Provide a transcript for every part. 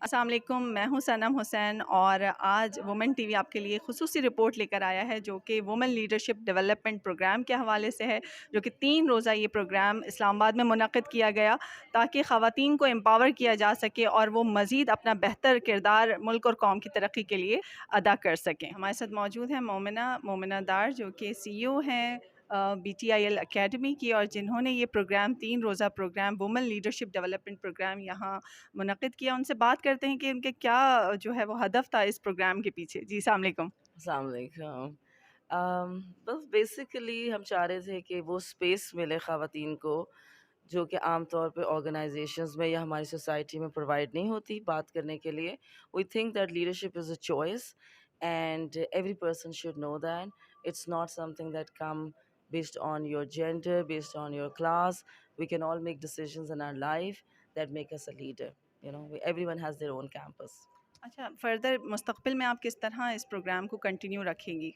السلام علیکم، میں ہوں صنم حسین اور آج وومن ٹی وی آپ کے لیے خصوصی رپورٹ لے کر آیا ہے جو کہ وومن لیڈرشپ ڈیولپمنٹ پروگرام کے حوالے سے ہے، جو کہ 3 روزہ یہ پروگرام اسلام آباد میں منعقد کیا گیا تاکہ خواتین کو امپاور کیا جا سکے اور وہ مزید اپنا بہتر کردار ملک اور قوم کی ترقی کے لیے ادا کر سکیں۔ ہمارے ساتھ موجود ہیں مومنہ دار جو کہ سی او ہیں BTIL اکیڈمی کی، اور جنہوں نے یہ پروگرام 3 روزہ program women leadership development program یہاں منعقد کیا۔ ان سے بات کرتے ہیں کہ ان کے کیا جو ہے وہ ہدف تھا اس پروگرام کے پیچھے۔ جی السلام علیکم۔ السلام علیکم۔ بس بیسیکلی ہم چاہ رہے تھے کہ وہ اسپیس ملے خواتین کو جو کہ عام طور پہ آرگنائزیشنز میں یا ہماری سوسائٹی میں پرووائڈ نہیں ہوتی بات کرنے کے لیے۔ We think that leadership is a choice and every person should know that it's not something that come based on your gender, based on your class. We can all make decisions in our life that make us a leader. Everyone has their own campus. اچھا، further مستقبل میں آپ کس طرح اس programme کو continue رکھیں گی؟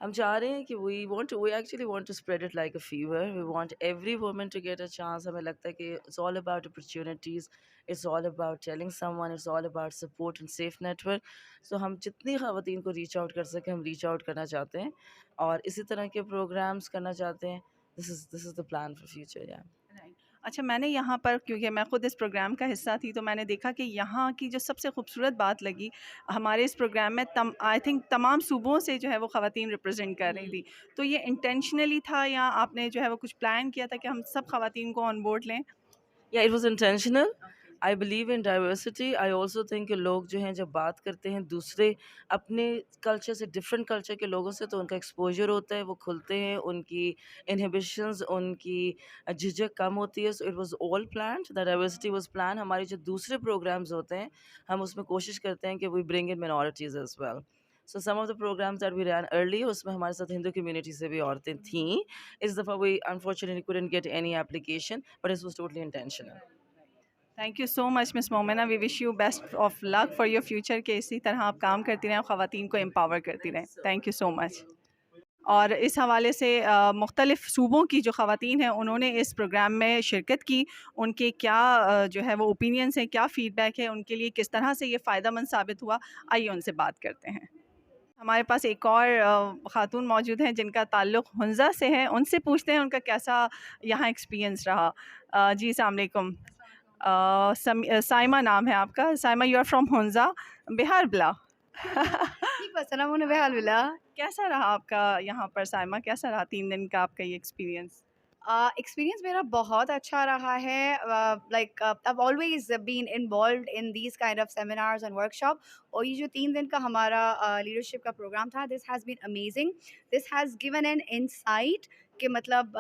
ہم چاہ رہے ہیں کہ we actually want to spread it like a fever. We want every woman to get a chance. ہمیں لگتا ہے کہ it's all about opportunities, it's all about telling someone, it's all about support and safe network. So ہم جتنی خواتین کو reach out کر سکیں ہم ریچ آؤٹ کرنا چاہتے ہیں اور اسی طرح کے پروگرامس کرنا چاہتے ہیں. This is the plan for future, yeah. اچھا، میں نے یہاں پر کیونکہ میں خود اس پروگرام کا حصہ تھی تو میں نے دیکھا کہ یہاں کی جو سب سے خوبصورت بات لگی ہمارے اس پروگرام میں آئی تھنک تمام صوبوں سے جو ہے وہ خواتین ریپرزینٹ کر رہی تھی، تو یہ انٹینشنلی تھا یا آپ نے جو ہے وہ کچھ پلان کیا تھا کہ ہم سب خواتین کو آن بورڈ لیں؟ Yeah, it was intentional. I believe in diversity. I also think کہ لوگ جو ہیں جب بات کرتے ہیں دوسرے اپنے کلچر سے ڈفرینٹ کلچر کے لوگوں سے تو ان کا ایکسپوجر ہوتا ہے، وہ کھلتے ہیں، ان کی انہیبیشنز، ان کی جھجک کم ہوتی ہے. So it was all planned. The diversity was plan. ہمارے جو دوسرے پروگرامز ہوتے ہیں ہم اس میں کوشش کرتے ہیں کہ وی برنگ ان minorities as well. So some of the programs that we ran early اس میں ہمارے ساتھ ہندو کمیونٹی سے بھی عورتیں تھیں. اس دفعہ we unfortunately couldn't get any application but it was totally intentional. Thank you so much miss Momina, we wish you best of luck for your future, کہ اسی طرح آپ کام کرتی رہیں، خواتین کو امپاور کرتی رہیں۔ تھینک یو سو مچ۔ اور اس حوالے سے مختلف صوبوں کی جو خواتین ہیں انہوں نے اس پروگرام میں شرکت کی، ان کے کیا جو ہے وہ اوپینینس ہیں، کیا فیڈ بیک ہے، ان کے لیے کس طرح سے یہ فائدہ مند ثابت ہوا، آئیے ان سے بات کرتے ہیں۔ ہمارے پاس ایک اور خاتون موجود ہیں جن کا تعلق ہنزہ سے ہے، ان سے پوچھتے ہیں ان کا کیسا یہاں ایکسپیرینس رہا۔ جی السلام علیکم۔ سائمہ نام ہے آپ کا۔ Saima, you are from Hunza, بہار بلا۔ السلام بحال بلا. کیسا رہا آپ کا یہاں پر سائمہ؟ کیسا رہا 3 دن کا آپ کا یہ ایکسپیرینس؟ ایکسپیرینس میرا بہت اچھا رہا ہے. Like I've always been involved in these kind of seminars and workshop. اور یہ جو 3 دن کا ہمارا لیڈرشپ کا پروگرام تھا, this has been amazing. This has given an insight کہ مطلب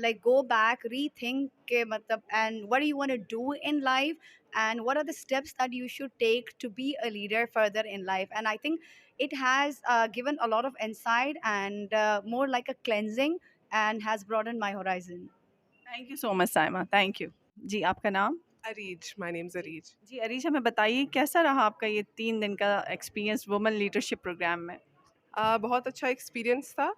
like go back, rethink کہ مطلب and what do you want to do in life and what are the steps that you should take to be a leader further in life. And I think it has given a lot of insight and more like a cleansing and has broadened my horizon. Thank you so much Saima, thank you. جی آپ کا نام؟ Areej, my name's Areej. جی عریش، ہمیں بتائیے کیسا رہا آپ کا یہ 3 دن کا ایکسپیرینس وومن لیڈرشپ پروگرام میں؟ بہت اچھا ایکسپیرینس تھا.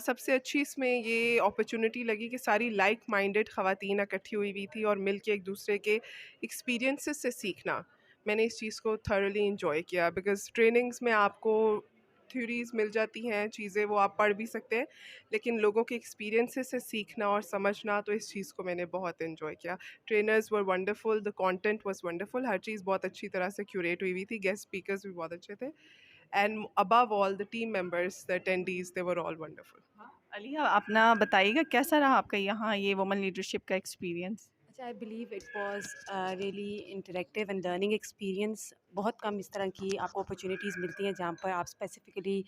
سب سے اچھی اس میں یہ اپرچونیٹی لگی کہ ساری لائک مائنڈیڈ خواتین اکٹھی ہوئی ہوئی تھی اور مل کے ایک دوسرے کے ایکسپیرینسز سے سیکھنا. میں نے اس چیز کو تھرولی انجوائے کیا بیکاز ٹریننگز میں آپ کو تھیوریز مل جاتی ہیں، چیزیں وہ آپ پڑھ بھی سکتے ہیں، لیکن لوگوں کے ایکسپیرینسز سے سیکھنا اور سمجھنا، تو اس چیز کو میں نے بہت انجوائے کیا. Trainers were wonderful, the content was wonderful, ہر چیز بہت اچھی طرح سے کیوریٹ ہوئی ہوئی تھی، گیسٹ اسپیکرز بھی بہت اچھے تھے. And above all, the team members, the attendees, they were all wonderful. علیہ، اپنا بتائیے گا کیسا رہا آپ کا یہاں یہ وومن لیڈرشپ کا ایکسپیرینس؟ اچھا، I believe it was really interactive and learning experience. بہت کم اس طرح کی آپ کو اپرچونیٹیز ملتی ہیں جہاں پر آپ اسپیسیفکلی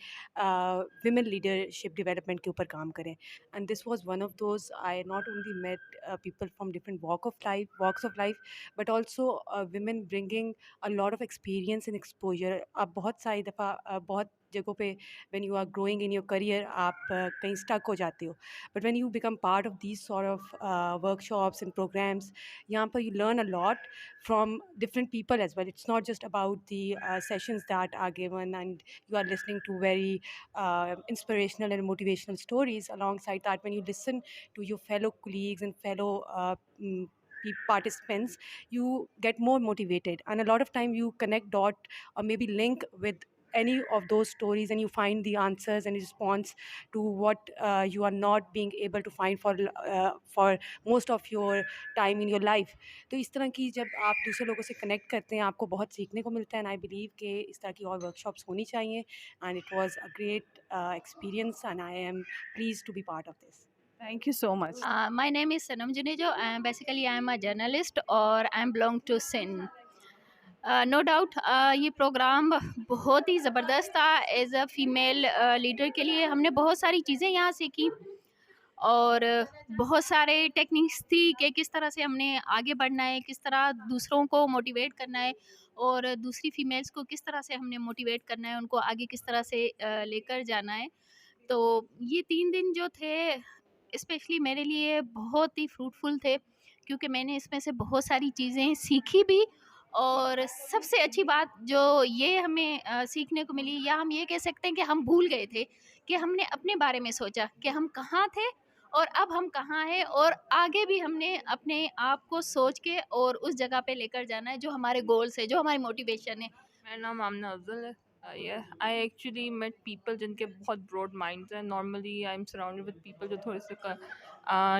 ویمن لیڈرشپ ڈیولپمنٹ کے اوپر کام کریں. And this was one of those. I not only met people from different walks of life but also women bringing a lot of experience and exposure. آپ بہت ساری دفعہ بہت جگہوں پہ when you are growing in your career آپ کہیں stuck ہو جاتے ہو, but when you become part of these sort of workshops and programmes, یہاں پر you learn a lot from different people as well. It's not just about the sessions that are given and you are listening to very inspirational and motivational stories. Alongside that, when you listen to your fellow colleagues and fellow participants, you get more motivated, and a lot of time you connect dot or maybe link with any of those stories, and you find the answers and response to what you are not being able to find for most of your time in your life. تو اس طرح کی جب آپ دوسرے لوگوں سے connect کرتے ہیں آپ کو بہت سیکھنے کو ملتا ہے. اینڈ آئی بلیو کہ اس طرح کی اور ورک شاپس ہونی چاہیے. And it was a great experience and I am please to be part of this. Thank you so much. My name is Sanam Junejo. Basically, I am a journalist or I am belong to SIN. No doubt یہ programme بہت ہی زبردست تھا. As a female leader کے لیے ہم نے بہت ساری چیزیں یہاں سیکھی اور بہت سارے ٹیکنیکس تھی کہ کس طرح سے ہم نے آگے بڑھنا ہے, کس طرح دوسروں کو موٹیویٹ کرنا ہے اور دوسری فیمیلس کو کس طرح سے ہم نے موٹیویٹ کرنا ہے, ان کو آگے کس طرح سے لے کر جانا ہے. تو یہ 3 دن جو تھے اسپیشلی میرے لیے بہت ہی فروٹفل تھے کیونکہ میں نے اس میں سے بہت ساری چیزیں سیکھی بھی. اور سب سے اچھی بات جو یہ ہمیں سیکھنے کو ملی, یا ہم یہ کہہ سکتے ہیں کہ ہم بھول گئے تھے کہ ہم نے اپنے بارے میں سوچا کہ ہم کہاں تھے اور اب ہم کہاں ہیں, اور آگے بھی ہم نے اپنے آپ کو سوچ کے اور اس جگہ پہ لے کر جانا ہے جو ہمارے گولس ہے, جو ہماری موٹیویشن ہے. میرا نام آمنہ افضل ہے. آئی ایکچولی میٹ پیپل جن کے بہت براڈ مائنڈس ہیں. Normally I am surrounded with people جو تھوڑے سے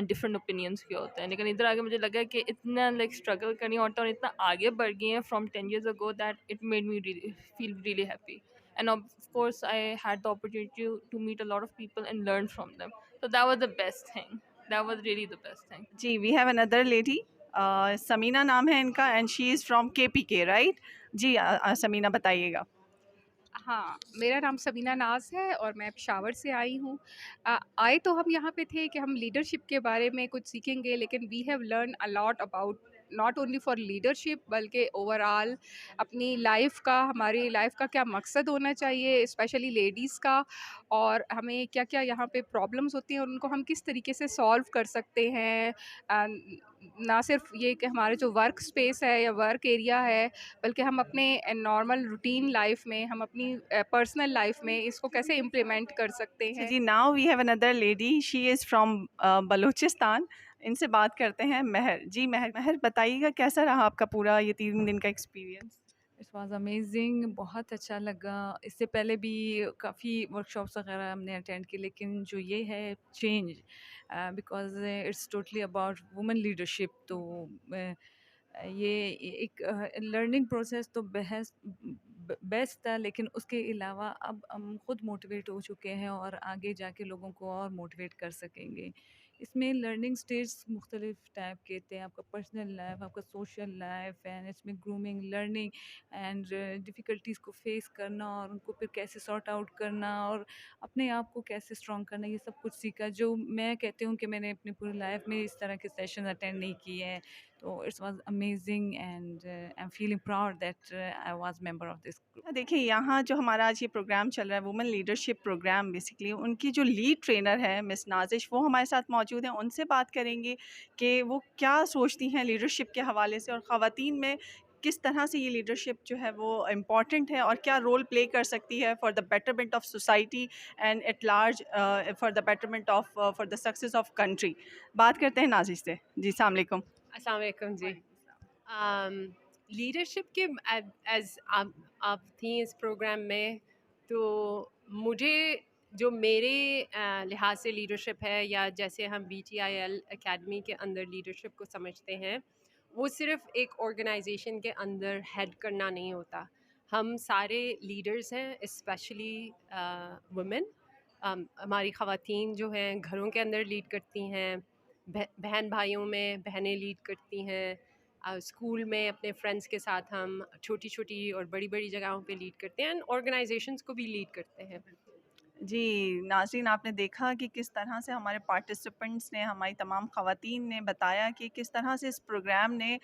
ڈفرینٹ اوپینینس کے ہوتے ہیں, لیکن ادھر آگے مجھے لگا کہ اتنا لائک اسٹرگل کرنی ہوتا ہے اور اتنا آگے بڑھ گئی ہیں from 10 years ago that it made me really feel really happy. And of course I had the opportunity to meet a lot of people and learn from them. So that was the best thing. That was really the best thing. جی we have another lady. Samina نام ہے ان کا and she is from KPK, right? جی سمینہ بتائیے گا. ہاں، میرا نام سبینہ ناز ہے اور میں پشاور سے آئی ہوں. آئے تو ہم یہاں پہ تھے کہ ہم لیڈرشپ کے بارے میں کچھ سیکھیں گے, لیکن we have learn a lot about not only for leadership بلکہ اوور آل اپنی لائف کا, ہماری لائف کا کیا مقصد ہونا چاہیے اسپیشلی لیڈیز کا, اور ہمیں کیا کیا یہاں پہ پرابلمس ہوتی ہیں اور ان کو ہم کس طریقے سے سالو کر سکتے ہیں. نہ صرف یہ کہ ہمارے جو ورک اسپیس ہے یا ورک ایریا ہے, بلکہ ہم اپنے نارمل روٹین لائف میں, ہم اپنی پرسنل لائف میں اس کو کیسے امپلیمنٹ کر سکتے ہیں. جی now we have another lady, she is from Balochistan. ان سے بات کرتے ہیں. مہر, جی مہر بتائیے گا کیسا رہا آپ کا پورا یہ 3 دن کا ایکسپیرینس؟ It was amazing. بہت اچھا لگا. اس سے پہلے بھی کافی ورک شاپس وغیرہ ہم نے اٹینڈ کی, لیکن جو یہ ہے change because it's totally about women leadership. تو یہ ایک لرننگ پروسیس تو بیسٹ تھا, لیکن اس کے علاوہ اب ہم خود موٹیویٹ ہو چکے ہیں اور آگے جا کے لوگوں کو اور موٹیویٹ کر سکیں گے. اس میں لرننگ اسٹیج مختلف ٹائپ کے تھے. آپ کا پرسنل لائف, آپ کا سوشل لائف, اینڈ اس میں گرومنگ, لرننگ اینڈ ڈیفیکلٹیز کو فیس کرنا اور ان کو پھر کیسے سارٹ آؤٹ کرنا اور اپنے آپ کو کیسے اسٹرانگ کرنا, یہ سب کچھ سیکھا جو میں کہتی ہوں کہ میں نے اپنی پوری لائف میں اس طرح کے سیشن اٹینڈ نہیں کیے ہیں. تو it's was amazing and I am feeling proud that I was member of this group. دیکھیں یہاں جو ہمارا آج یہ پروگرام چل رہا ہے وومن لیڈرشپ پروگرام, بیسکلی ان کی جو لیڈ ٹرینر ہے مس نازش, وہ ہمارے ساتھ موجود ہیں. ان سے بات کریں گے کہ وہ کیا سوچتی ہیں لیڈرشپ کے حوالے سے اور خواتین میں کس طرح سے یہ لیڈرشپ جو ہے وہ امپورٹنٹ ہے اور کیا رول پلے کر سکتی ہے for the betterment of society and at large for the betterment of for the success of country. بات کرتے ہیں نازش سے. جی السلام علیکم. السلام علیکم. جی لیڈرشپ کے ایز آپ تھیں اس پروگرام میں, تو مجھے جو میرے لحاظ سے لیڈرشپ ہے, یا جیسے ہم BTIL اکیڈمی کے اندر لیڈرشپ کو سمجھتے ہیں, وہ صرف ایک آرگنائزیشن کے اندر ہیڈ کرنا نہیں ہوتا. ہم سارے لیڈرز ہیں, اسپیشلی وومن. ہماری خواتین جو ہیں گھروں کے اندر لیڈ کرتی ہیں, بہن بھائیوں میں بہنیں لیڈ کرتی ہیں, اسکول میں اپنے فرینڈس کے ساتھ ہم چھوٹی چھوٹی اور بڑی بڑی جگہوں پہ لیڈ کرتے ہیں, آرگنائزیشنس کو بھی لیڈ کرتے ہیں. جی ناظرین, آپ نے دیکھا کہ کس طرح سے ہمارے پارٹیسپینٹس نے, ہماری تمام خواتین نے بتایا کہ کس طرح سے اس پروگرام نے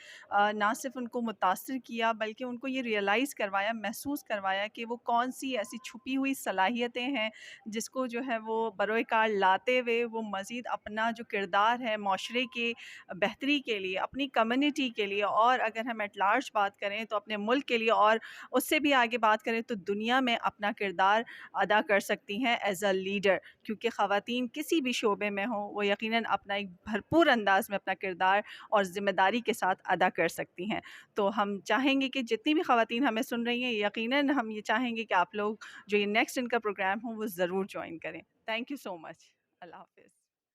نہ صرف ان کو متاثر کیا بلکہ ان کو یہ ریئلائز کروایا, محسوس کروایا کہ وہ کون سی ایسی چھپی ہوئی صلاحیتیں ہیں جس کو جو ہے وہ بروئے کار لاتے ہوئے وہ مزید اپنا جو کردار ہے معاشرے کے بہتری کے لیے, اپنی کمیونٹی کے لیے, اور اگر ہم ایٹ لارج بات کریں تو اپنے ملک کے لیے, اور اس سے بھی آگے بات کریں تو دنیا میں اپنا کردار ادا کر سکتی ہیں. ہیں ایز اے لیڈر، کیونکہ خواتین کسی بھی شعبے میں ہوں وہ یقیناً اپنا ایک بھرپور انداز میں اپنا کردار اور ذمہ داری کے ساتھ ادا کر سکتی ہیں. تو ہم چاہیں گے کہ جتنی بھی خواتین ہمیں سن رہی ہیں، یقیناً ہم یہ چاہیں گے کہ آپ لوگ جو یہ نیکسٹ ان کا پروگرام ہوں وہ ضرور جوائن کریں. تھینک یو سو مچ. اللہ حافظ.